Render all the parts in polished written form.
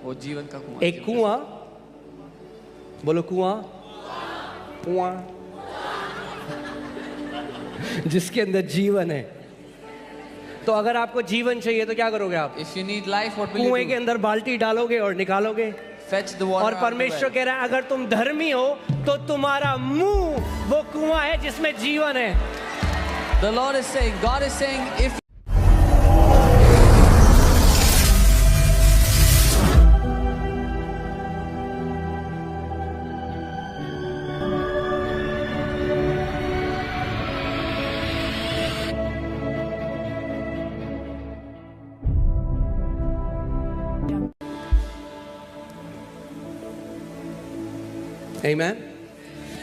वो जीवन का कुआं। एक कुआं, बोलो कुआं, कुआं जिसके अंदर जीवन है। तो अगर आपको जीवन चाहिए तो क्या करोगे आप? If you need life, what will you कुएं के do? अंदर बाल्टी डालोगे और निकालोगे। Fetch the water और out of the परमेश्वर well. कह रहा है अगर तुम धर्मी हो तो तुम्हारा मुंह वो कुआं है जिसमें जीवन है। The Lord is saying, God is saying, if Amen.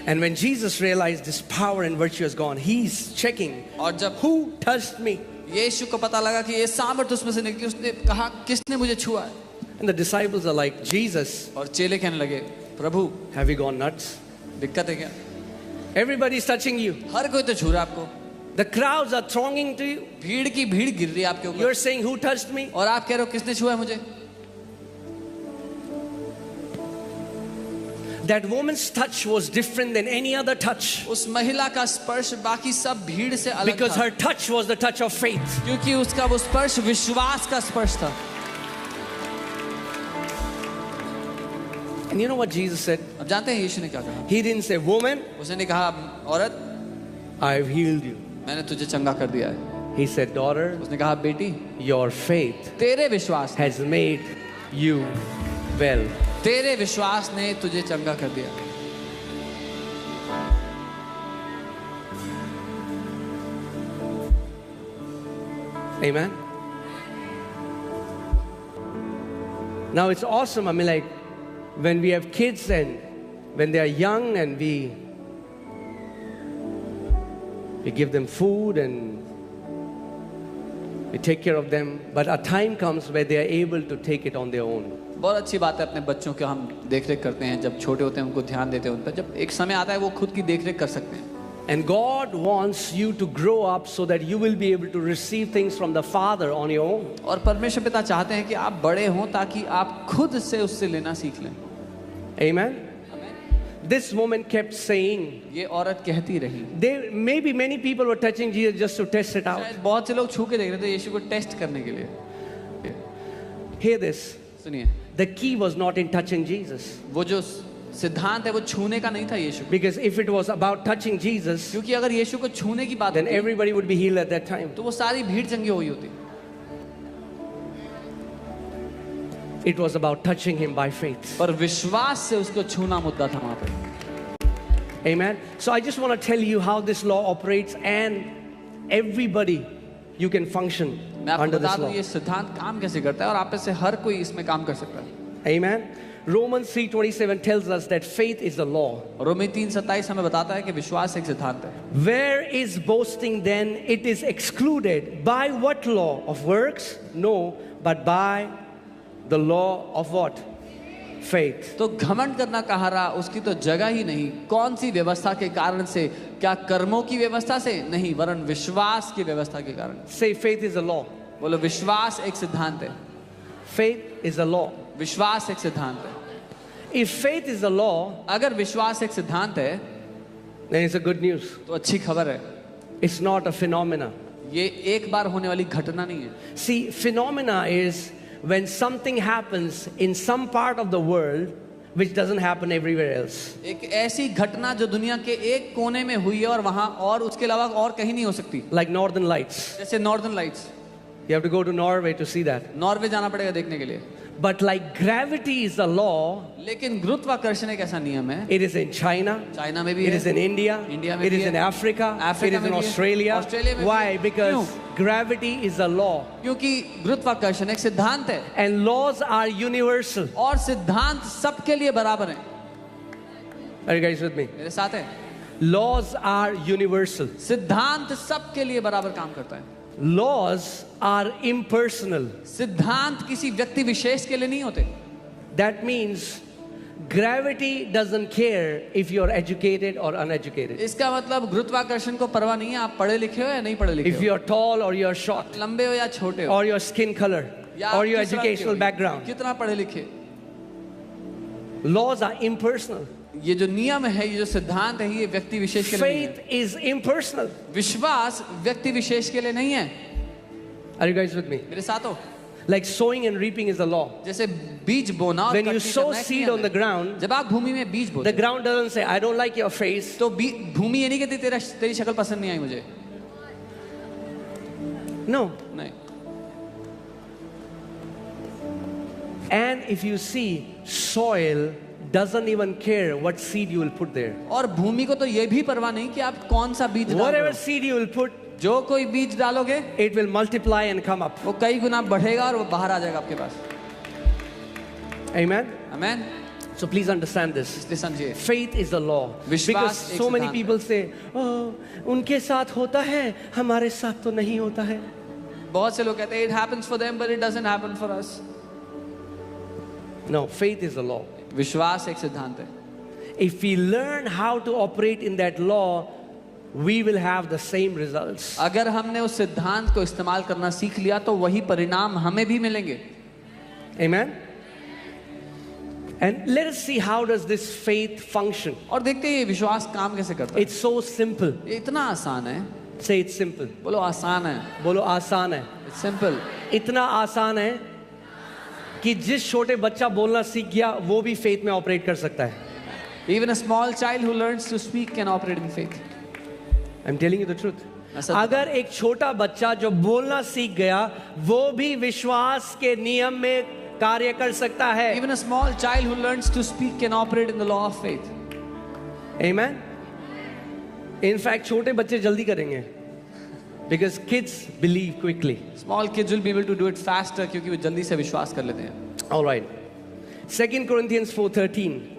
And when Jesus realized this power and virtue is gone, he's checking, और जब who touched me? यीशु को पता लगा कि ये सामर्थ उसमें से निकली, उसने कहा किसने मुझे छुआ है? And the disciples are like, Jesus, और चेले कहने लगे, प्रभु have you gone nuts? दिक्कत है क्या? Everybody's touching you. हर कोई तो छू रहा है आपको, The crowds are thronging to you. भीड़ की भीड़ गिर रही है आपके ऊपर, You're saying, who touched me? और आप कह रहे हो किसने छुआ है मुझे? That woman's touch was different than any other touch. उस महिला का स्पर्श बाकी सब भीड़ से अलग Because था, her touch was the touch of faith. क्योंकि उसका वो स्पर्श विश्वास का स्पर्श था। And you know what Jesus said? अब जानते हैं यीशु ने क्या कहा? He didn't say, woman, उसने नहीं कहा औरत I've healed you. मैंने तुझे चंगा कर दिया है, He said, daughter, उसने कहा बेटी your faith तेरे विश्वास ने, has made you well. तेरे विश्वास ने तुझे चंगा कर दिया। Amen. Now it's awesome. I mean, like when we have kids and when they are young and we give them food and we take care of them, but a time comes where they are able to take it on their own. बहुत अच्छी बात है, अपने बच्चों के हम देख रेख करते हैं, जब छोटे होते हैं उनको ध्यान देते हैं उन पर, जब एक समय आता है वो खुद की देख रेख कर सकते हैं। And God wants you to grow up so that you will be able to receive things from the Father on your own. और परमेश्वर पिता चाहते हैं कि आप बड़े हों ताकि आप खुद से उससे लेना सीख लें। Amen. This woman kept saying, ये औरत कहती रही, there maybe many people were touching Jesus just to test it out. शायद बहुत से लोग छू के देख रहे थे यीशु को टेस्ट करने के लिए। Hear this. सुनिए, The key was not in touching Jesus. वो जो सिद्धांत है वो छूने का नहीं था यीशु को, Because if it was about touching Jesus, क्योंकि अगर यीशु को छूने की बात then होती everybody would be healed at that time. तो वो सारी भीड़ चंगी हुई होती। It was about touching him by faith. पर विश्वास से उसको छूना मुद्दा था वहां पे। Amen. So I just want to tell you how this law operates, and everybody you can function मैं आपको under बता this दूं law. ये सिद्धांत काम कैसे करता है और आप में से हर कोई इसमें काम कर सकता है। Amen. Romans 3:27 tells us that faith is the law. रोमी 3:27 हमें बताता है कि विश्वास एक सिद्धांत है। Where is boasting then? It is excluded. By what law? Of works? No, but by the law of what? Faith. तो घमंड करना कहाँ रहा, उसकी तो जगह ही नहीं। कौन सी व्यवस्था के कारण से? क्या कर्मों की व्यवस्था से? नहीं, वरन विश्वास की व्यवस्था के कारण। Say faith is a law. बोलो विश्वास एक सिद्धांत है। Faith is a law. विश्वास एक सिद्धांत है। If faith is a law, अगर विश्वास एक सिद्धांत है then it's a good news. तो अच्छी खबर है, It's not a phenomena. ये एक बार होने वाली घटना नहीं है। See, phenomena is when something happens in some part of the world which doesn't happen everywhere else. एक ऐसी घटना जो दुनिया के एक कोने में हुई है और वहां और उसके अलावा और कहीं नहीं हो सकती। Like Northern Lights. जैसे northern lights, You have to go to Norway to see that. Norway जाना पड़ेगा देखने के लिए। But like gravity is a law, लेकिन गुरुत्वाकर्षण एक ऐसा नियम है, it is in China, China में भी it है, is in India, इंडिया में it भी is है, in Africa, it Africa is में in भी है, Australia. ऑस्ट्रेलिया में भी Why? है। Because gravity is a law. क्योंकि गुरुत्वाकर्षण एक सिद्धांत है And laws are universal. और सिद्धांत सबके लिए बराबर हैं। Are you guys with me? मेरे साथ है, Laws are universal. सिद्धांत सबके लिए बराबर काम करता है। Laws are impersonal. सिद्धांत किसी व्यक्ति विशेष के लिए नहीं होते। That means gravity doesn't care if you're educated or uneducated. इसका मतलब गुरुत्वाकर्षण को परवाह नहीं है आप पढ़े लिखे हो या नहीं पढ़े लिखे If हो, you're tall or you're short, लंबे हो या छोटे हो, or your skin color. या or your किस रंग के educational हो, background. कितना पढ़े लिखे। Laws are impersonal. ये जो नियम है, ये जो सिद्धांत है, ये व्यक्ति विशेष के लिए नहीं Faith is impersonal. है। विश्वास व्यक्ति विशेष के लिए नहीं है। Are you guys with me? मेरे साथ हो। Like sowing and reaping is the law. जैसे बीज बोना और When you कटनी sow करना एक seed नियम on the है। ground, जब आप भूमि में बीज the बोते हैं, ground doesn't say, I don't like your face. तो भूमि ये नहीं कहती तेरी शक्ल पसंद नहीं आई मुझे। No. नहीं। And if you see, soil doesn't even care what seed you will put there. और भूमि को तो ये भी परवाह नहीं कि आप कौन सा बीज डाल रहे Whatever हो। seed you will put, जो कोई बीज डालोगे it will multiply and come up. वो कई गुना बढ़ेगा और वो बाहर आ जाएगा आपके पास। Amen? Amen. So please understand this. इसलिए समझिए, Faith is the law. विश्वास Because एक so many सिद्धांत people say, oh, उनके साथ होता है, हमारे साथ तो नहीं होता है. बहुत से लोग कहते हैं it happens for them but it doesn't happen for us। No, faith is the law. विश्वास एक सिद्धांत है। If we learn how to operate in that law, we will have the same results. अगर हमने उस सिद्धांत को इस्तेमाल करना सीख लिया तो वही परिणाम हमें भी मिलेंगे। Amen? And let us see how does this faith function. और देखते हैं ये विश्वास काम कैसे करता है। It's so simple. ये इतना आसान है। Say it's simple. बोलो आसान है। बोलो आसान है. It's simple। इतना आसान है कि जिस छोटे बच्चा बोलना सीख गया वो भी फेथ में ऑपरेट कर सकता है. Even a small child who learns to speak can operate in faith। I'm telling you the truth. ऐसा अगर एक छोटा बच्चा जो बोलना सीख गया वो भी विश्वास के नियम में कार्य कर सकता है. Even a small child who learns to speak can operate in the law of faith। Amen. In fact, छोटे बच्चे जल्दी करेंगे because kids believe quickly. Small kids will be able to do it faster क्योंकि वो जल्दी से विश्वास कर लेते हैं। All right. 2 Corinthians 4:13.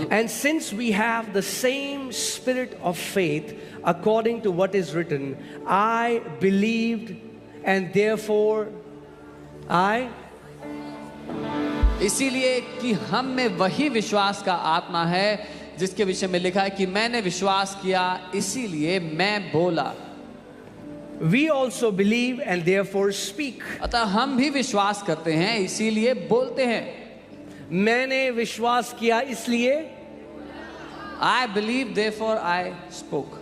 And since we have the same spirit of faith, according to what is written, I believed and therefore I. इसीलिए कि हम में वही विश्वास का आत्मा है जिसके विषय में लिखा है कि मैंने विश्वास किया इसीलिए मैं बोला। We also believe and therefore speak. अतः हम भी विश्वास करते हैं इसीलिए बोलते हैं। मैंने विश्वास किया इसलिए I believe therefore I spoke।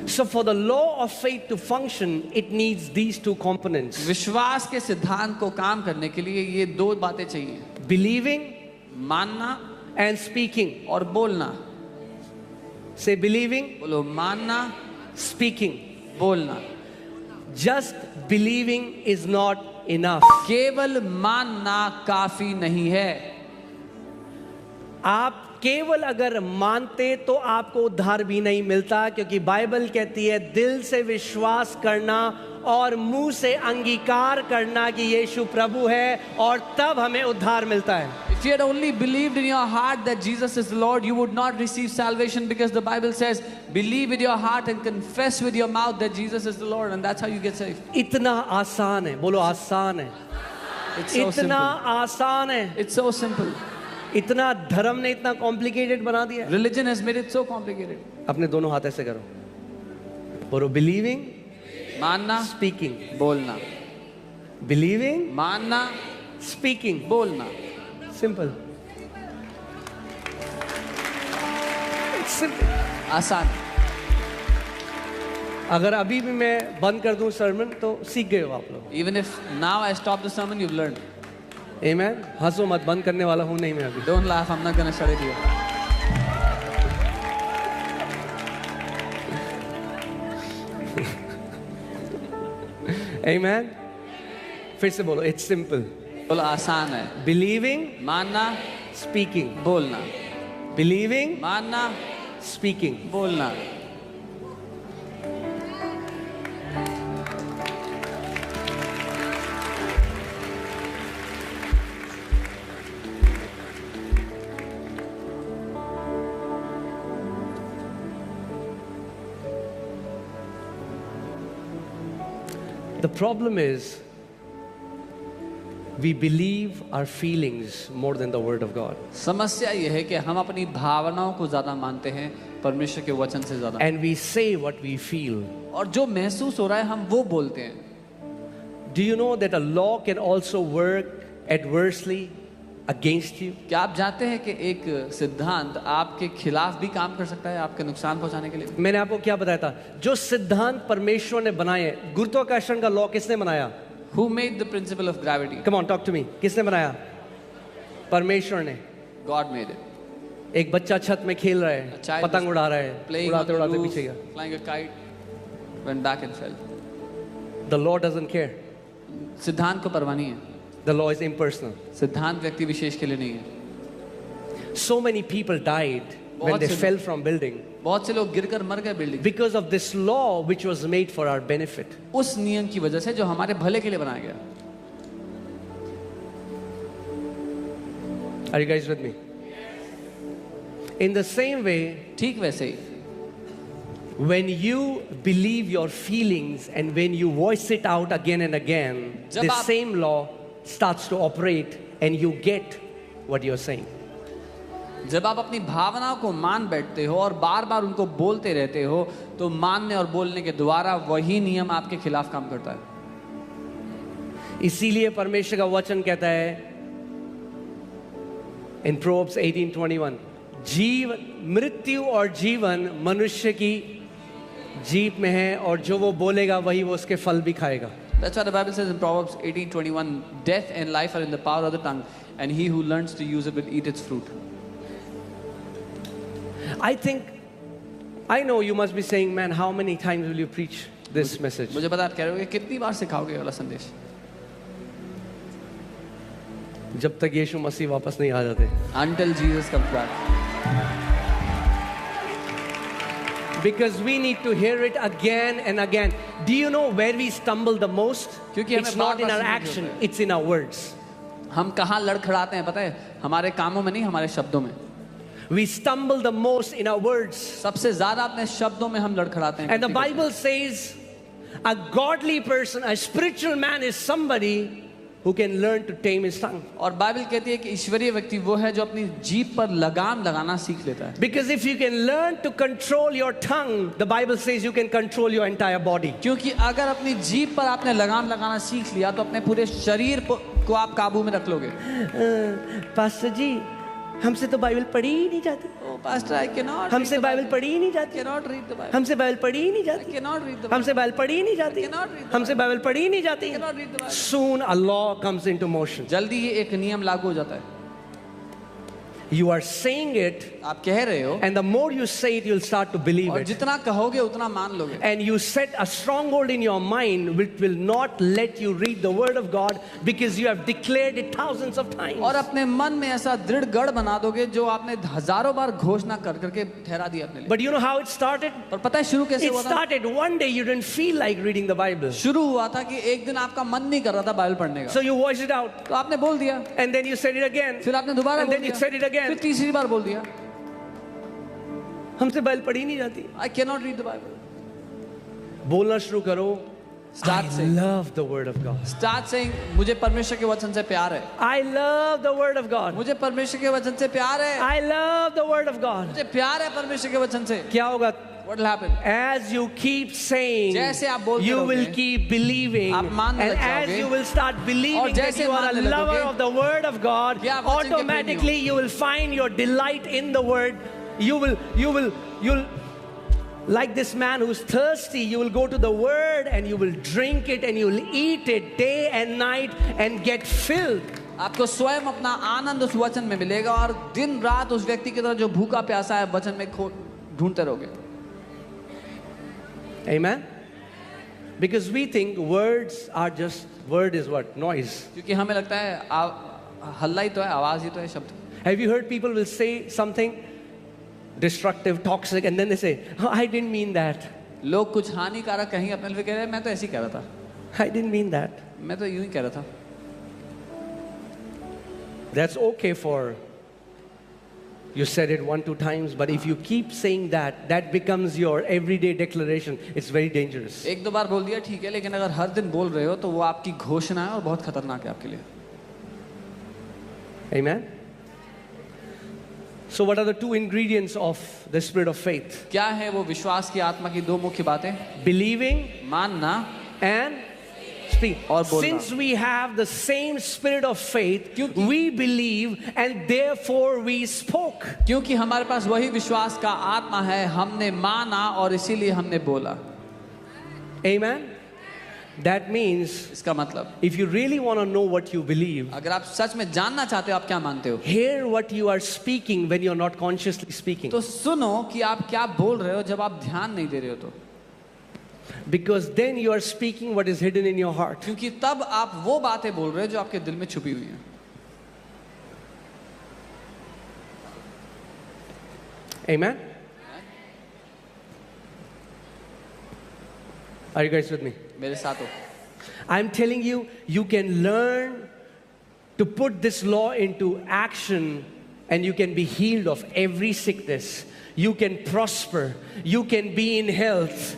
So for the law of faith to function, it needs these two components. विश्वास के सिद्धांत को काम करने के लिए ये दो बातें चाहिए, Believing मानना and speaking. और बोलना। Say believing, बोलो मानना, speaking. बोलना। Just believing is not enough. केवल मानना काफी नहीं है। आप केवल अगर मानते तो आपको उद्धार भी नहीं मिलता, क्योंकि बाइबल कहती है दिल से विश्वास करना और मुंह से अंगीकार करना कि यीशु प्रभु है, और तब हमें उद्धार मिलता है. If you had only believed in your heart that Jesus is the Lord, you would not receive salvation, because the Bible says, believe with your heart and confess with your mouth that Jesus is the Lord, and that's how you get saved. इतना आसान है, बोलो आसान है. It's so इतना simple। आसान है. It's so simple। इतना धर्म ने इतना कॉम्प्लिकेटेड बना दिया. Religion has made it so complicated। अपने दोनों हाथ ऐसे करो, बोलो बिलीविंग, मानना, स्पीकिंग. बोलना। बिलीविंग, मानना, स्पीकिंग. बोलना। सिंपल. सिंपल. आसान। अगर अभी भी मैं बंद कर दूं सरमन तो सीख गए हो आप लोग. Even if now I stop the sermon, you've learned। आमेन. हंसो मत, बंद करने वाला हूं नहीं मैं अभी. Don't laugh, I'm not gonna shut it here। आमेन. फिर से बोलो, इट्स सिंपल. बोलो आसान है। बिलीविंग, मानना, स्पीकिंग. बोलना। बिलीविंग, मानना, स्पीकिंग. बोलना। The problem is we believe our feelings more than the word of God. समस्या यह है कि हम अपनी भावनाओं को ज्यादा मानते हैं परमेश्वर के वचन से ज्यादा, And we say what we feel. और जो महसूस हो रहा है हम वो बोलते हैं। Do you know that a law can also work adversely against you? क्या आप जानते हैं कि एक सिद्धांत आपके खिलाफ भी काम कर सकता है, आपके नुकसान पहुंचाने के लिए? मैंने आपको क्या बताया था? जो सिद्धांत परमेश्वर ने बनाए, गुरुत्वाकर्षण का लॉ किसने बनाया? Who made the principle of gravity? Come on, talk to me. किसने बनाया? परमेश्वर ने. God made it. एक बच्चा छत में खेल रहा A है, child पतंग was उड़ा रहा है, playing on उड़ाते the उड़ाते roof, पीछे गया. flying a kite, went back and fell. The law doesn't care. सिद्धांत को परवाह नहीं है. The law is impersonal. सिद्धांत व्यक्ति विशेष के लिए नहीं है. So many people died when they fell from building बहुत से लोग गिरकर मर गए building, because of this law which was made for our benefit. उस नियम की वजह से जो हमारे भले के लिए बनाया गया. Are you guys with me? In the same way, ठीक वैसे ही when you believe your feelings and when you voice it out again and again, जब the आप- same law starts to operate and you get what you're saying. जब आप अपनी भावनाओं को मान बैठते हो और बार बार उनको बोलते रहते हो, तो मानने और बोलने के द्वारा वही नियम आपके खिलाफ काम करता है. इसीलिए परमेश्वर का वचन कहता है in Proverbs 18:21, जीवन, मृत्यु और जीवन मनुष्य की जीभ में है और जो वो बोलेगा वही वो उसके फल भी खाएगा. That's what the Bible says in Proverbs 18:21. Death and life are in the power of the tongue, and he who learns to use it will eat its fruit. I know you must be saying, man, how many times will you preach this message? मुझे पता आप कह रहे हो कि कितनी बार सिखाओगे ये वाला संदेश, जब तक यीशु मसीह वापस नहीं आ जाते. until Jesus comes back. Because we need to hear it again and again. Do you know where we stumble the most? क्योंकि हमें It's not in बार-बार our सुनने की action, होता है. it's in our words. हम कहाँ लड़खड़ाते हैं पता है? हमारे कामों में नहीं, हमारे शब्दों में. We stumble the most in our words. सबसे ज्यादा अपने शब्दों में हम लड़खड़ाते हैं. And the Bible says a godly person, a spiritual man is somebody who can learn to tame his tongue. और बाइबल कहती है कि ईश्वरीय व्यक्ति वो है जो अपनी जीभ पर लगाम लगाना सीख लेता है. Because if you can learn to control your tongue, the Bible says you can control your entire body. क्योंकि अगर अपनी जीभ पर आपने लगाम लगाना सीख लिया तो अपने पूरे शरीर को आप काबू में रख लोगे. पास्टर जी, हमसे तो बाइबल पढ़ी ही नहीं जाती. Oh, Pastor, I cannot. हमसे बाइबल पढ़ी ही नहीं जाती. Cannot read the Bible. हमसे बाइबल पढ़ी ही नहीं I जाती. cannot read the Bible. हमसे बाइबल पढ़ी ही नहीं जाती. Cannot read the हमसे बाइबल पढ़ी ही नहीं जाती. Cannot read the Bible. Soon a law comes into motion. जल्दी ही एक नियम लागू हो जाता है. You are saying it, आप कह रहे हो and the more you say it, you'll start to believe और it. जितना कहोगे उतना मान लोगे. And you set a stronghold in your mind which will not let you read the word of God because you have declared it thousands of times. और अपने मन में ऐसा दृढ़ गढ़ बना दोगे जो आपने हजारों बार घोषणा कर करके ठहरा दिया अपने लिए. But you know how it started? और पता है शुरू कैसे It हुआ था? started one day you didn't feel like reading the Bible. शुरू हुआ था कि एक दिन आपका मन नहीं कर रहा था बाइबल पढ़ने का, So you voiced it out. तो आपने बोल दिया. And then you said it again. फिर आपने दोबारा And बोल then you दिया. said it again. फिर तीसरी बार बोल दिया. हमसे बाइबल पढ़ी नहीं जाती. I cannot read the Bible. बोलना शुरू करो. Start I saying. love the word of God. Start saying, मुझे परमेश्वर के वचन से प्यार है. I love the word of God. मुझे परमेश्वर के वचन से प्यार है. I love the word of God. मुझे प्यार है परमेश्वर के वचन से. क्या होगा? What will happen? As you keep saying, जैसे आप बोलते you will रहोगे, keep believing. आप मानने And लग as जाओगे, you will start और believing that जैसे you are a मानने lover लगोगे, of the word of God, कि आप वचन के प्रेमी हो. automatically you will find your delight in the word. You'll like this man who's thirsty, you will go to the word and you will drink it and you will eat it day and night and get filled. आपको स्वयं अपना आनंद उस वचन में मिलेगा और दिन रात उस व्यक्ति की तरह जो भूखा प्यासा है वचन में ढूंढते रहोगे. Amen? Because we think words are just, word is what? Noise. क्योंकि हमें लगता है हल्ला ही तो है, आवाज ही तो है, शब्द. Have you heard people will say something destructive, toxic, and then they say, oh, I didn't mean that. लोग कुछ हानिकारक कहीं अपने लिए कह रहे हैं, मैं तो ऐसे ही कह रहा था, I didn't mean that. मैं तो यूं ही कह रहा था. That's okay for you said it 1-2 times, but if you keep saying that, that becomes your everyday declaration. It's very dangerous. एक दो बार बोल दिया ठीक है, लेकिन अगर हर दिन बोल रहे हो तो वो आपकी घोषणा है और बहुत खतरनाक है आपके लिए. Amen? So what are the two ingredients of the spirit of faith? क्या है वो विश्वास की आत्मा की दो मुख्य बातें? Believing मानना and speak. और बोलना। Since we have the same spirit of faith, क्योंकि- we believe and therefore we spoke. क्योंकि हमारे पास वही विश्वास का आत्मा है, हमने माना और इसीलिए हमने बोला। Amen. That means इसका मतलब, if you really want to know what you believe, अगर आप सच में जानना चाहते हो आप क्या मानते हो, hear what you are speaking when you are not consciously speaking. तो सुनो कि आप क्या बोल रहे हो जब आप ध्यान नहीं दे रहे हो तो, Because then you are speaking what is hidden in your heart. क्योंकि तब आप वो बातें बोल रहे हो जो आपके दिल में छुपी हुई हैं। Amen. Are you guys with me? मेरे साथ हो। I'm telling you, you can learn to put this law into action and you can be healed of every sickness. You can prosper. You can be in health.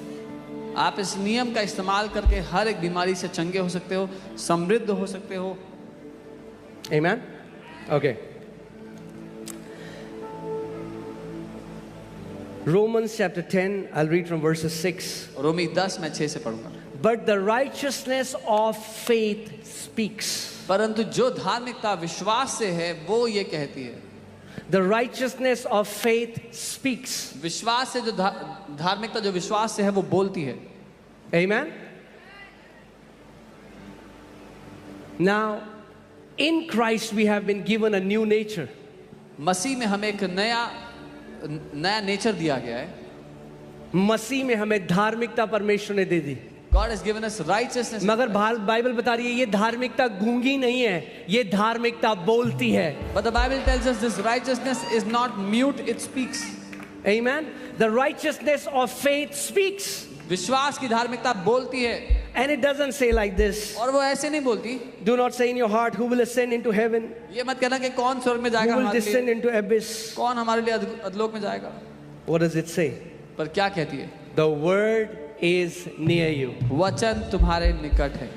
आप इस नियम का इस्तेमाल करके हर एक बीमारी से चंगे हो सकते हो, समृद्ध हो सकते हो। Amen? Okay. Romans chapter 10, I'll read from verses 6. रोमी 10 मैं 6 से पढ़ूंगा। But the righteousness of faith speaks. परंतु जो धार्मिकता विश्वास से है वो ये कहती है, The righteousness of faith speaks. विश्वास से जो धार्मिकता जो विश्वास से है वो बोलती है। Amen? Now, in Christ we have been given a new nature. मसीह में हमें एक नया नेचर दिया गया है। मसीह में हमें धार्मिकता परमेश्वर ने दे दी। God has given us righteousness. मगर बाइबल बता रही है ये धार्मिकता गूंगी नहीं है, ये धार्मिकता बोलती है। But the Bible tells us this righteousness is not mute, it speaks. Amen? The righteousness of faith speaks. विश्वास की धार्मिकता बोलती है। And it doesn't say like this. और वो ऐसे नहीं बोलती। Do not say in your heart, who will ascend into heaven? ये मत कहना कि कौन स्वर्ग में Who जाएगा will हमारे लिए, descend into abyss? कौन हमारे लिए अधोलोक में जाएगा। What does it say? पर क्या कहती है? The word is near you. वचन तुम्हारे निकट है।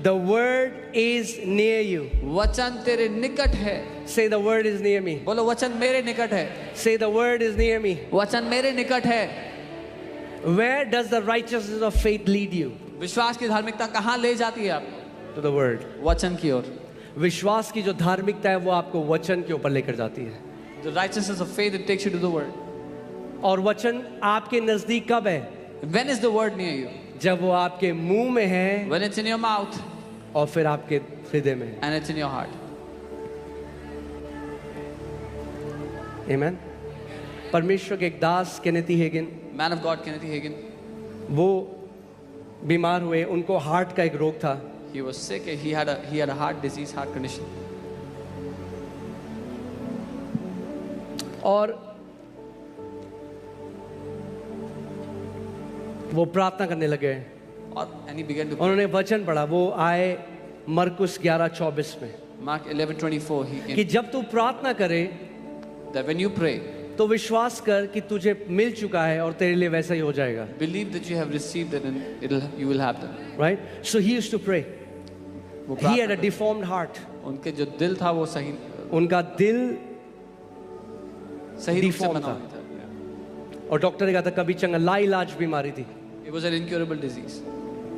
The word is near you. वचन तेरे निकट है। Say the word is near me. बोलो वचन मेरे निकट है। Say the word is near me. वचन मेरे निकट है। Where does the righteousness of faith lead you? विश्वास की धार्मिकता कहाँ ले जाती है आपको? To the word. वचन की ओर। विश्वास की जो धार्मिकता है वो आपको वचन के ऊपर लेकर जाती है। The righteousness of faith, it takes you to the word. और वचन आपके नजदीक कब है? When is the word near you? जब वो आपके मुंह में है When it's in your mouth और फिर आपके हृदय में है। and it's in your heart. Amen? परमेश्वर के एक दास केनेथी हेगिन, Man of God, Kenneth Hagin, वो बीमार हुए, उनको हार्ट का एक रोग था। he was sick. He had a heart disease, heart condition. और वो प्रार्थना करने लगे And he began to उन्होंने वचन पढ़ा। वो आए मरकुस 11:24 में Mark 11:24. He कि came, जब तू प्रार्थना करे that when you pray, तो विश्वास कर कि तुझे मिल चुका है और तेरे लिए वैसा ही हो जाएगा। believe that you have received it and you will have them. Right? So he used to pray. वो He had प्रार्थना a deformed heart. उनके जो दिल था वो सही उनका दिल रूप से Deformed बना था। हुआ था। और डॉक्टर ने कहा था कभी चंगा लाइलाज बीमारी थी It was an incurable disease.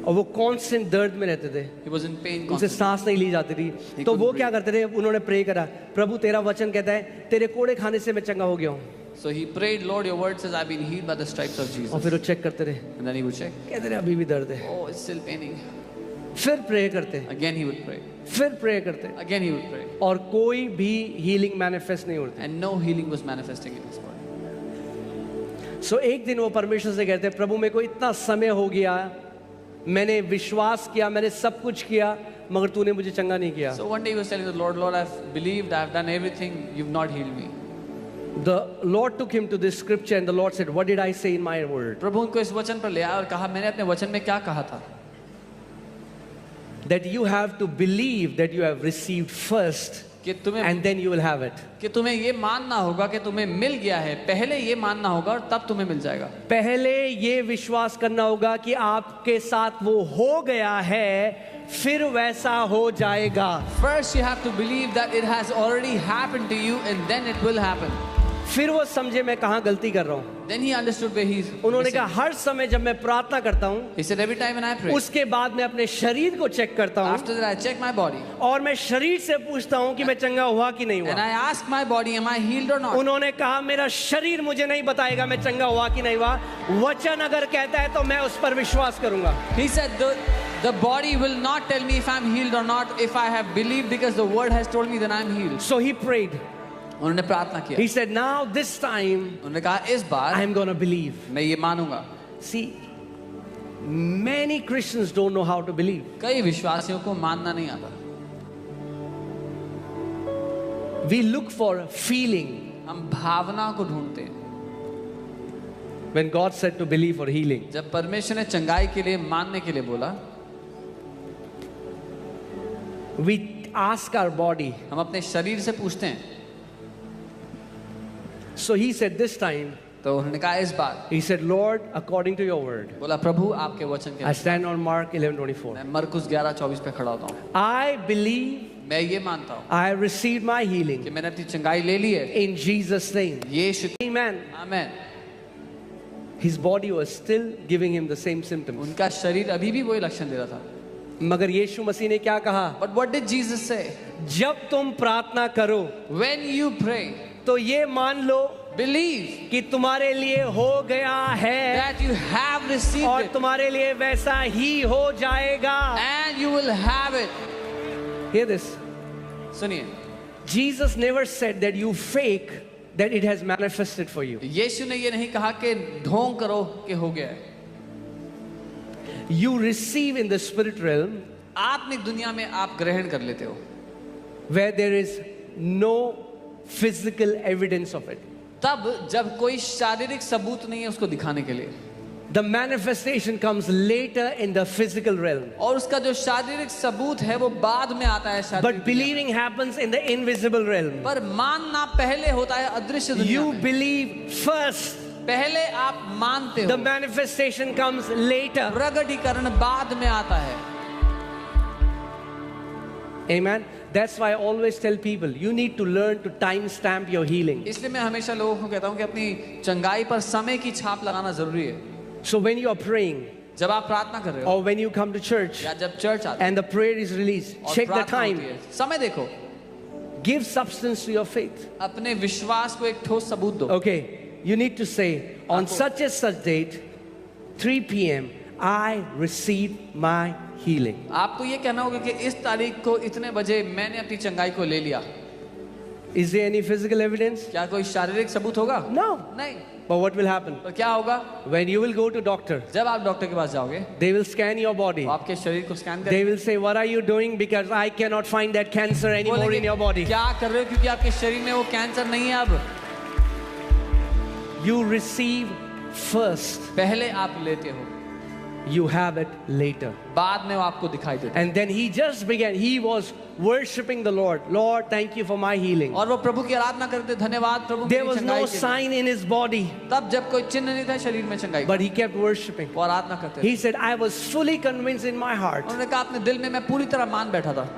और वो कांस्टेंट दर्द में रहते थे, He was in pain उनसे constantly. सांस नहीं ली जाती थी। He तो वो couldn't क्या करते थे, उन्होंने प्रे करा, प्रभु तेरा वचन कहता है तेरे कोड़े खाने से मैं चंगा हो गया हूँ। So he prayed, Lord, your word says I've been healed by the stripes of और Jesus. फिर वो चेक करते रहे, And then he would check. कहते रहे अभी भी दर्द है। Oh, it's still paining. फिर प्रे करते, Again he would pray. फिर प्रे करते Again he would pray. और कोई भी हीलिंग मैनिफेस्ट नहीं होती। And no healing was manifesting in his body. सो एक दिन वो परमेश्वर से कहते हैं, प्रभु मेरे को इतना समय हो गया, मैंने विश्वास किया, मैंने सब कुछ किया, मगर तूने मुझे चंगा नहीं किया। So one day he was telling the Lord, Lord, I've believed, I've done everything, you've not healed me. The Lord took him to this scripture and the Lord said, what did I say in my word? प्रभु उनको इस वचन पर ले आया और कहा, मैंने अपने वचन में क्या कहा था? That you have to believe that you have received first कि तुम्हें and then you will have it. कि तुम्हें ये मानना होगा कि तुम्हें मिल गया है, पहले ये मानना होगा और तब तुम्हें मिल जाएगा। पहले ये विश्वास करना होगा कि आपके साथ वो हो गया है, फिर वैसा हो जाएगा। First you have to believe that it has already happened to you and then it will happen. फिर वो समझे मैं कहाँ गलती कर रहा हूँ. Then he understood where he's उन्होंने missing. कहा हर समय जब मैं प्रार्थना करता हूँ, He said every time when I pray, उसके बाद मैं अपने शरीर को चेक करता हूँ after that I check my body और मैं शरीर से पूछता हूँ कि मैं चंगा हुआ कि नहीं and हुआ. I ask my body, am I healed or not? उन्होंने कहा मेरा शरीर मुझे नहीं बताएगा मैं चंगा हुआ कि नहीं हुआ. वचन अगर कहता है तो मैं उस पर विश्वास करूंगा. He said the body will not tell me if I'm healed or not. If I have believed because the word has told me then I'm healed. So he prayed. उन्होंने प्रार्थना किया. He said, now this time उन्होंने कहा इस बार I'm going to believe. मैं ये मानूंगा. See, many Christians don't know how to believe. कई विश्वासियों को मानना नहीं आता. We look for a feeling हम भावना को ढूंढते हैं. when God said to believe for healing. जब परमेश्वर ने चंगाई के लिए मानने के लिए बोला, We ask our body. हम अपने शरीर से पूछते हैं. So he said this time, तो उन्होंने कहा इस बार, he said, Lord, according to your word. बोला प्रभु आपके वचन के I stand on Mark 11:24. मैं मरकुस 11:24 पे खड़ा होता हूँ. I believe मैं ये मानता हूँ I received my कि healing मैंने अपनी चंगाई ले ली है. in Jesus' name. Yeshu Amen. Amen. His body was still giving him the same symptoms. उनका शरीर अभी भी वही लक्षण दे रहा था. मगर यीशु मसीह ने क्या कहा? But what did Jesus say? जब तुम प्रार्थना करो When you pray, तो ये मान लो believe कि तुम्हारे लिए हो गया है that you have received और it तुम्हारे लिए वैसा ही हो जाएगा. and you will have it. Hear this. सुनिए, Jesus never said that you fake that it has manifested for you. यीशु ने ये नहीं कहा कि ढोंग करो कि हो गया है. You receive in the spirit realm आत्मिक दुनिया में आप ग्रहण कर लेते हो where there is no physical evidence of it. तब जब कोई शारीरिक सबूत नहीं है उसको दिखाने के लिए. The manifestation comes later in the physical realm. और उसका जो शारीरिक सबूत है वो बाद में आता है शारीरिक But दुनिया में. believing happens in the invisible realm. पर मानना पहले होता है अदृश्य दुनिया You में. believe first. पहले आप मानते The हो, manifestation comes later. प्रगटीकरण बाद में आता है. Amen. That's why I always tell people you need to learn to time stamp your healing. इसलिए मैं हमेशा लोगों को कहता हूँ कि अपनी चंगाई पर समय की छाप लगाना जरूरी है. So when you are praying जब आप प्रार्थना कर रहे हो or when you come to church या जब चर्च आते and the prayer is released, और check the प्रार्थना time. होती है, समय देखो, Give substance to your faith. अपने विश्वास को एक ठोस सबूत दो. Okay, you need to say on आपको- such and such date, 3 p.m. I receive my healing. आपको ये कहना होगा कि इस तारीख को इतने बजे मैंने अपनी चंगाई को ले लिया. Is there any physical evidence? क्या कोई शारीरिक सबूत होगा? No. नहीं. But what will happen? पर क्या होगा? When you will go to doctor, जब आप डॉक्टर के पास जाओगे, they will scan your body. वो आपके शरीर को स्कैन They करेंगे. will say, what are you doing? Because I cannot find that cancer anymore बोलेंगे, in your body. क्या कर रहे हो क्योंकि आपके शरीर में वो कैंसर नहीं है अब. You receive first. पहले आप लेते हो, You have it later. बाद में वो आपको दिखाई देता है. And then he just began. He was worshiping the Lord. Lord, thank you for my healing. और वो प्रभु की आराधना करते, धन्यवाद प्रभु There मेरी was चंगाई no के लिए. sign in his body, तब जब कोई चिन्ह नहीं था शरीर में चंगाई का, but he kept worshiping. वो आराधना करते थे. He said, I was fully convinced in my heart उन्होंने कहा अपने दिल में मैं पूरी तरह मान बैठा था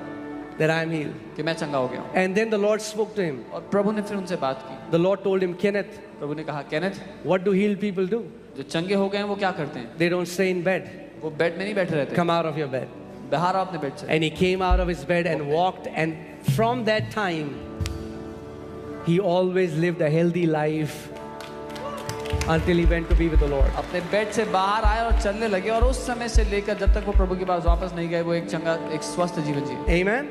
that I am healed. कि मैं चंगा हो गया हूँ. And then the Lord spoke to him. और प्रभु ने फिर उनसे बात की. The Lord told him, Kenneth, प्रभु ने कहा, Kenneth, what do healed people do? जो चंगे हो गए हैं वो क्या करते हैं? They don't stay in bed. वो बेड में नहीं बैठे रहते. Come out of your bed. बाहर आओ अपने बेड से. And he came out of his bed and walked. And from that time, he always lived a healthy life until he went to be with the Lord. अपने bed से बाहर आए और चलने लगे और उस समय से लेकर जब तक वो प्रभु के पास वापस नहीं गए वो एक चंगा, एक स्वस्थ जीवन जिए. Amen.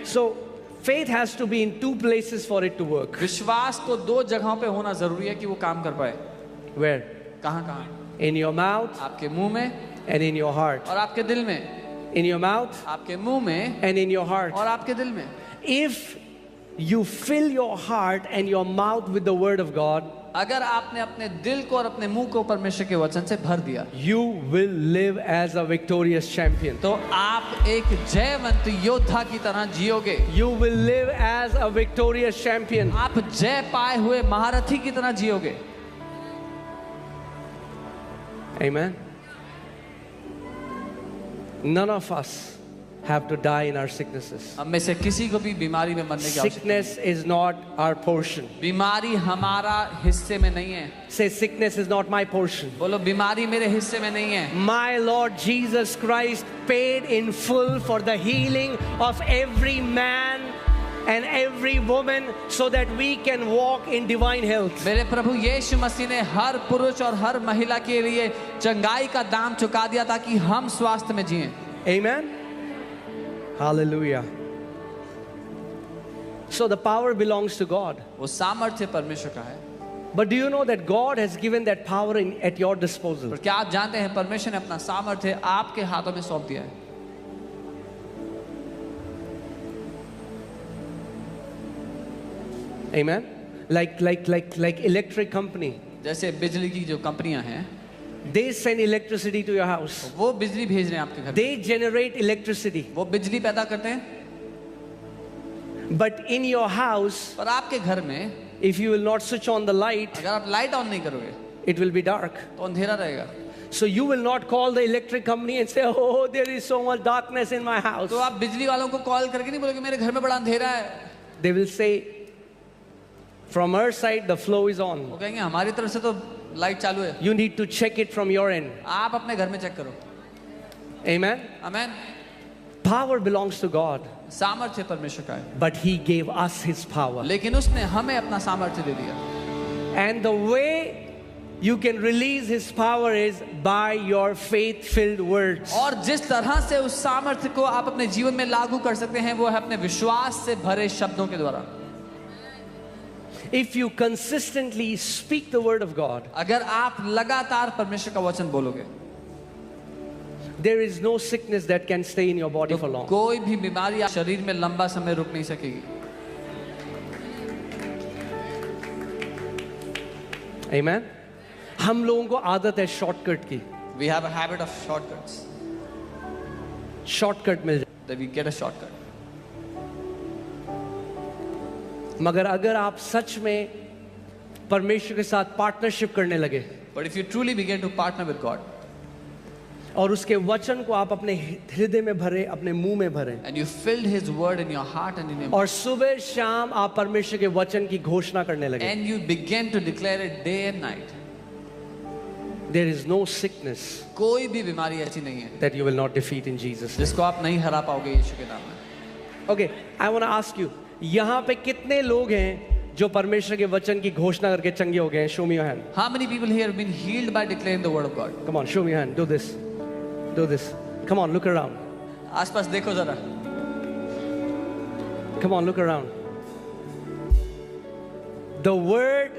So faith has to be in two places for it to work. विश्वास को दो जगहों पे होना जरूरी है कि वो काम कर पाए. Where? कहाँ कहाँ? In your mouth आपके मुंह में and in your heart. और आपके दिल में. In your mouth आपके मुंह में and in your heart. और आपके दिल में. If you fill your heart and your mouth with the word of God, अगर आपने अपने दिल को और अपने मुंह को परमेश्वर के वचन से भर दिया, you will live as a victorious champion. तो आप एक जयवंत योद्धा की तरह जियोगे. You will live as a victorious champion. आप जय पाए हुए महारथी की तरह जियोगे. Amen. None of us have to die in our sicknesses. हम में से किसी को भी बीमारी में मरने की आवश्यकता Sickness is not our portion. नहीं। बीमारी हमारा हिस्से में नहीं है। Say, sickness is not my portion. बोलो बीमारी मेरे हिस्से में नहीं है। My Lord Jesus Christ paid in full for the healing of every man and every woman so that we can walk in divine health. मेरे प्रभु यीशु मसीह ने हर पुरुष और हर महिला के लिए चंगाई का दाम चुका दिया ताकि हम स्वास्थ्य में जिएं। Amen. Hallelujah. So the power belongs to God. वो सामर्थ्य परमेश्वर का है। But do you know that God has given that power at your disposal? पर क्या आप जानते हैं परमेश्वर ने अपना सामर्थ्य आपके हाथों में सौंप दिया है। Amen. Like electric company. जैसे बिजली की जो कंपनियां हैं They send electricity to your house. वो बिजली भेज रहे हैं आपके घर में। They generate electricity. वो बिजली पैदा करते हैं। But in your house, पर आपके घर में if you will not switch on the light, अगर आप लाइट ऑन नहीं करोगे it will be dark. तो अंधेरा रहेगा। So you will not call the electric company and say, oh, there is so much darkness in my house. तो आप बिजली वालों को कॉल करके नहीं बोलोगे मेरे घर में बड़ा अंधेरा है। They will say, from our side, the flow is on. वो कहेंगे हमारी तरफ से तो लाइट चालू है। You need to check it from your end. आप अपने घर में चेक करो। Amen. Amen. Power belongs to God, सामर्थ्य परमेश्वर का है, but He gave us His power. लेकिन उसने हमें अपना सामर्थ्य दे दिया। And the way you can release His power is by your faith-filled words. और जिस तरह से उस सामर्थ्य को आप अपने जीवन में लागू कर सकते हैं वो है अपने विश्वास से भरे शब्दों के द्वारा। If you consistently speak the word of God, अगर आप लगातार परमेश्वर का वचन बोलोगे there is no sickness that can stay in your body for long. कोई भी बीमारी शरीर में लंबा समय रुक नहीं सकेगी। Amen. हम लोगों को आदत है शॉर्टकट की। We have a habit of shortcuts. Shortcut मिल जाए। That we get a shortcut. मगर अगर आप सच में परमेश्वर के साथ पार्टनरशिप करने लगे But if you truly begin to partner with God और उसके वचन को आप अपने हृदय में भरे, अपने मुंह में भरे, and you filled His word in your heart and in your और सुबह शाम आप परमेश्वर के वचन की घोषणा करने लगे, and you begin to declare it day and night, there is no sickness कोई भी बीमारी ऐसी नहीं है that you will not defeat in Jesus' name. जिसको आप नहीं हरा पाओगे यीशु के नाम में। Okay, I want to ask you, यहाँ पे कितने लोग हैं जो परमेश्वर के वचन की घोषणा करके चंगे हो गए हैं? Show me your hand. How many people here have been healed by declaring the word of God? Come on, show me your hand. Do this. Do this. Come on, look around. आसपास देखो जरा। Come on, look around. The word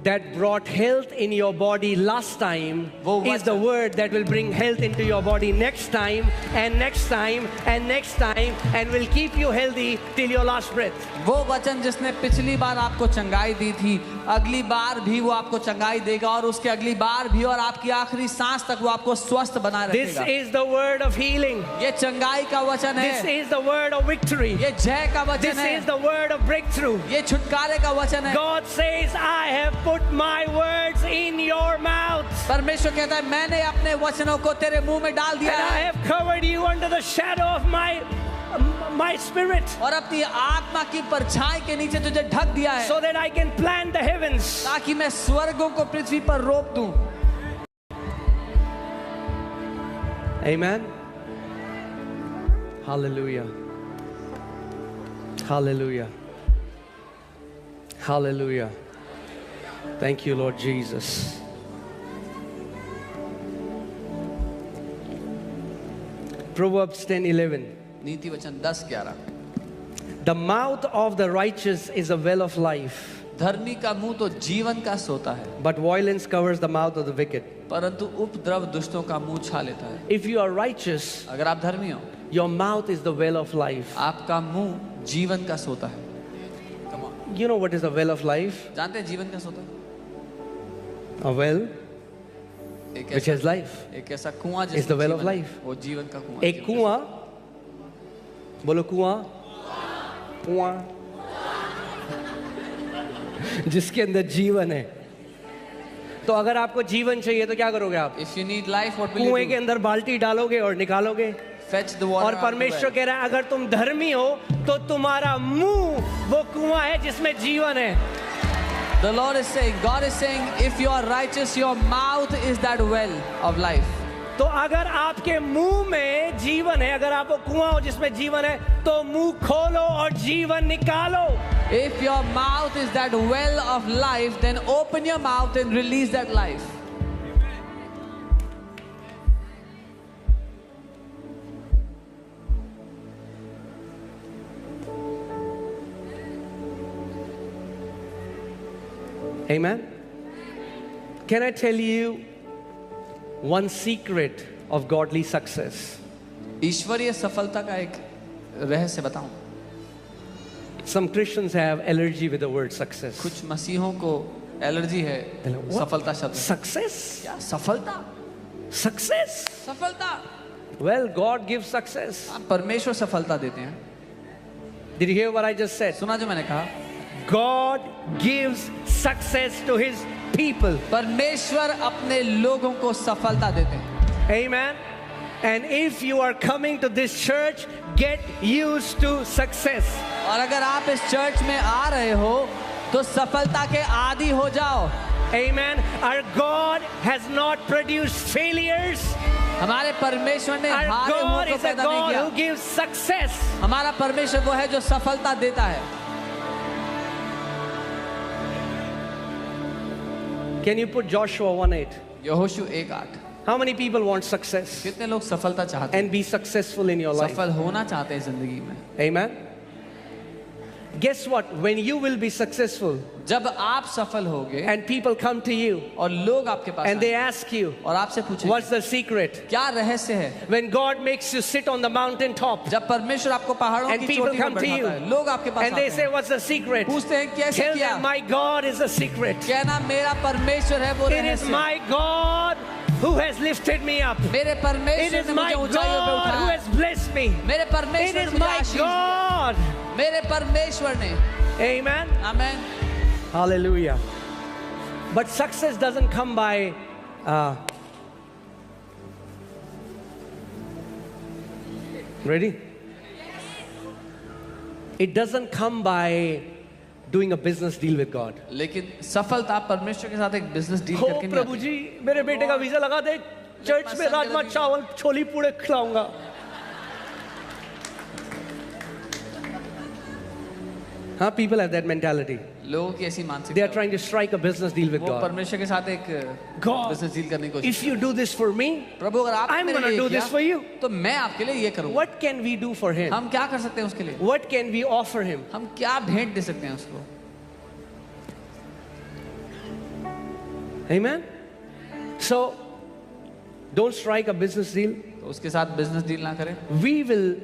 that brought health in your body last time is the word that will bring health into your body next time and next time and next time and will keep you healthy till your last breath. वो वचन जिसने पिछली बार आपको चंगाई दी थी अगली बार भी वो आपको चंगाई देगा और उसके अगली बार भी और आपकी आखिरी सांस तक वो आपको स्वस्थ बनाए This रखेगा। is the word of healing. ये चंगाई का वचन This है। is the word of victory. ये जय का वचन This है। is the word of breakthrough. ये छुटकारे का वचन है। God says, I have put my words in your mouth. परमेश्वर कहता है मैंने अपने वचनों को तेरे मुंह में डाल And दिया I है have covered you under the shadow of my spirit और अपनी आत्मा की परछाई के नीचे तुझे ढक दिया है so that I can plant the heavens. ताकि मैं स्वर्गों को पृथ्वी पर रोप दूं। Amen. Hallelujah. Hallelujah. Hallelujah. Thank you, Lord Jesus. Proverbs 10:11. नीति वचन 10:11। The mouth of the righteous is a well of life, धर्मी का मुंह तो जीवन का सोता है but violence covers the mouth of the wicked. परंतु उपद्रव दुष्टों का मुंह छा लेता है। If you are righteous, अगर आप धर्मी हो your mouth is the well of life. आपका मुंह जीवन का सोता है। You know what is a well of life? जानते हैं जीवन का सोता A well एक which ऐसा has life. एक ऐसा कुआं It's the जिसमें well of जीवन है, life. वो जीवन का कुआं। एक कुआं, बोलो कुआं, कुआं, जिसके अंदर जीवन है। तो अगर आपको जीवन चाहिए तो क्या करोगे आप? If you need life, what will you कुएं के do? अंदर बाल्टी डालोगे और निकालोगे। fetch the water और out of the परमेश्वर well. कह रहा है अगर तुम धर्मी हो तो तुम्हारा मुंह वो कुआं है जिसमें जीवन है. The Lord is saying, God is saying, if you are righteous, your mouth is that well of life. तो अगर आपके मुंह में जीवन है, अगर आप वो कुआं हो जिसमें जीवन है, तो मुंह खोलो और जीवन निकालो. If your mouth is that well of life, then open your mouth and release that life. Amen. Can I tell you one secret of godly success? ईश्वरीय सफलता का एक रहस्य बताऊं. Some Christians have allergy with the word success. कुछ मसीहों को allergy है What? सफलता शब्द. Success? क्या सफलता? Success? सफलता. Well, God gives success. परमेश्वर सफलता देते हैं. Did you hear what I just said? सुना जो मैंने कहा. God gives success to His people. परमेश्वर अपने लोगों को सफलता देते हैं. Amen. And if you are coming to this church, get used to success. और अगर आप इस चर्च में आ रहे हो तो सफलता के आदी हो जाओ. Amen. Our God has not produced failures. हमारे परमेश्वर ने Our हारे हुओं God को is a पैदा नहीं God किया. who gives success. हमारा परमेश्वर वो है जो सफलता देता है. Can you put Joshua 1:8? यहोशू 1:8. How many people want success कितने लोग सफलता चाहते हैं, and be successful in your life? सफल होना चाहते हैं जिंदगी में. Amen. Guess what? When you will be successful जब आप सफल होगे and people come to you और लोग आपके पास and they आएंगे ask you, और आपसे पूछेंगे what's the secret? क्या रहस्य है. When God makes you sit on the mountain top जब परमेश्वर आपको पहाड़ों and की people चोटी पर come to you बैठाता है, लोग आपके पास and they आते say, हैं, what's the secret? पूछते हैं कैसे Tell किया. them, my God is a secret. कहना मेरा परमेश्वर है वो It is रहस्य. my God who has lifted me up. मेरे It परमेश्वर is ने my मुझे ऊंचाइयों पे God who उठाया. has blessed me. मेरे It परमेश्वर ने is मुझे my आशीष दी. God. मेरे परमेश्वर ने. Amen. Amen. Hallelujah. But success doesn't come by ready? It doesn't come by doing a business deal with God. लेकिन सफलता परमेश्वर के साथ एक बिजनेस डील हो करके नहीं प्रभु आती. जी मेरे बेटे का वीजा लगा दे, चर्च में राजमा चावल छोली पूड़े खिलाऊंगा. Huh? People have that mentality. लोगों की ऐसी They are मानसिकता. trying to strike a business deal with वो God. परमेश्वर के साथ एक God, बिजनेस डील करने की कोशिश. if you do this for me, प्रभु अगर आप I'm मेरे gonna लिए do किया, this for you. तो मैं आपके लिए ये करूँगा. What can we do for him? हम क्या कर सकते हैं उसके लिए? What can we offer him? हम क्या भेंट दे सकते हैं उसको? Amen? So, don't strike a business deal. तो उसके साथ बिजनेस डील ना करें. We will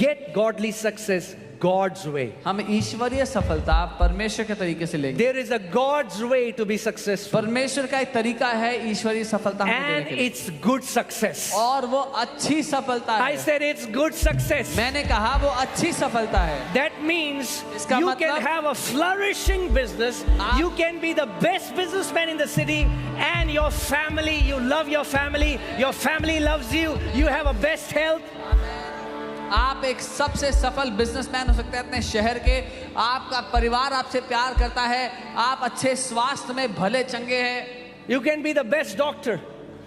get godly success God's way. हम ईश्वरीय सफलता परमेश्वर के तरीके से लेंगे. There is a God's way to be successful. परमेश्वर का एक तरीका है ईश्वरीय सफलता हमको देने And के लिए. it's good success. और वो अच्छी सफलता I है. said it's good success. मैंने कहा वो अच्छी सफलता है. That means इसका you मतलब- can have a flourishing business. आप- You can be the best businessman in the city, and your family, you love your family loves you, you have a best health. आप एक सबसे सफल businessman हो सकते हैं अपने शहर के. आपका परिवार आपसे प्यार करता है. आप अच्छे स्वास्थ्य में भले चंगे हैं. You can be the best doctor. You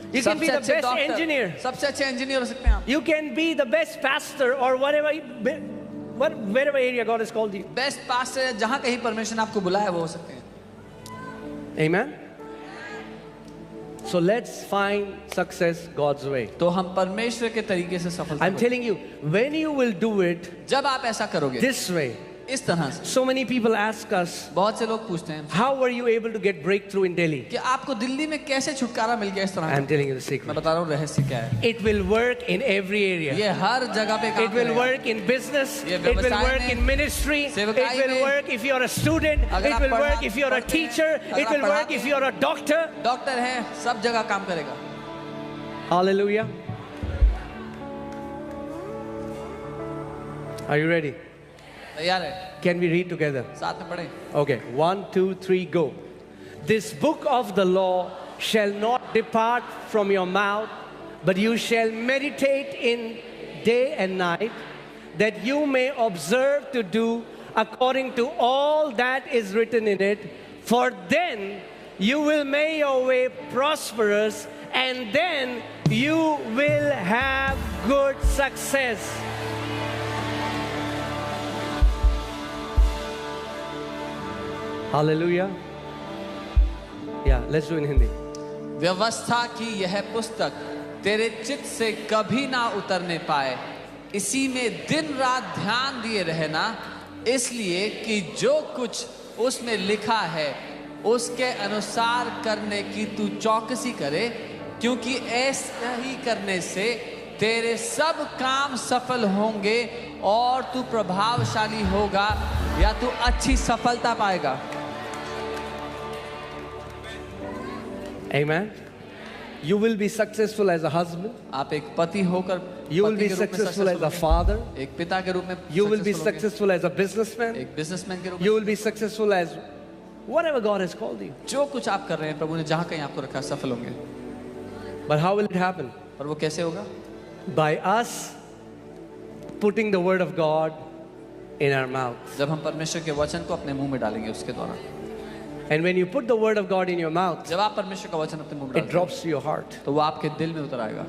can be सबसे the अच्छे best डॉक्टर, engineer. सबसे अच्छे इंजीनियर हो सकते हैं आप. You can be the best pastor or wherever area God has called you. Best pastor जहां कहीं परमेश्वर ने आपको बुलाया वो हो सकते हैं. Amen. So let's find success God's way. तो हम परमेश्वर के तरीके से सफलता I'm को- telling you, when you will do it जब आप ऐसा करोगे this way, इस तरह से, so many people ask us, बहुत से लोग पूछते हैं how were you able to get breakthrough in Delhi? कि आपको दिल्ली में कैसे छुटकारा मिल गया इस तरह I'm से. telling you the मैं secret. बता रहा हूँ रहस्य क्या है. It will work in every area. ये हर जगह पे काम It will करेगा. work in business. ये It will व्यवसाय work में, in ministry. It सेवकाई will में, work if you're a student. अगर It आप will पढ़ा- work if you're a पढ़ते हैं, teacher. अगर It आप will work पढ़ाते if हैं, you're a doctor. डॉक्टर है, सब जगह काम करेगा. Hallelujah. Are you ready? तैयार है? Can we read together? साथ में पढ़े. Okay, 1, 2, 3, go. This book of the law shall not depart from your mouth, but you shall meditate in day and night, that you may observe to do according to all that is written in it. For then you will make your way prosperous, and then you will have good success. Hallelujah. Yeah, let's do it in Hindi. व्यवस्था की यह पुस्तक तेरे चित्त से कभी ना उतरने पाए, इसी में दिन रात ध्यान दिए रहना, इसलिए कि जो कुछ उसमें लिखा है उसके अनुसार करने की तू चौकसी करे, क्योंकि ऐसा ही करने से तेरे सब काम सफल होंगे और तू प्रभावशाली होगा या तू अच्छी सफलता पाएगा। Amen. You will be successful as a husband. आप एक पति होकर You will पति be के रूप में successful as a होंगे। father. एक पिता के रूप में You will be successful होंगे। successful as a businessman. एक बिजनेसमैन के रूप में You will be successful as whatever God has called you. जो कुछ आप कर रहे हैं प्रभु ने जहां कहीं आपको रखा सफल होंगे। But how will it happen? और वो कैसे होगा? By us putting the word of God in our mouth. जब हम परमेश्वर के वचन को अपने मुंह में डालेंगे उसके द्वारा। And when you put the word of God in your mouth, जब आप परमेश्वर का वचन अपने मुंह में it डालेंगे drops to your heart. तो वो आपके दिल में उतर आएगा।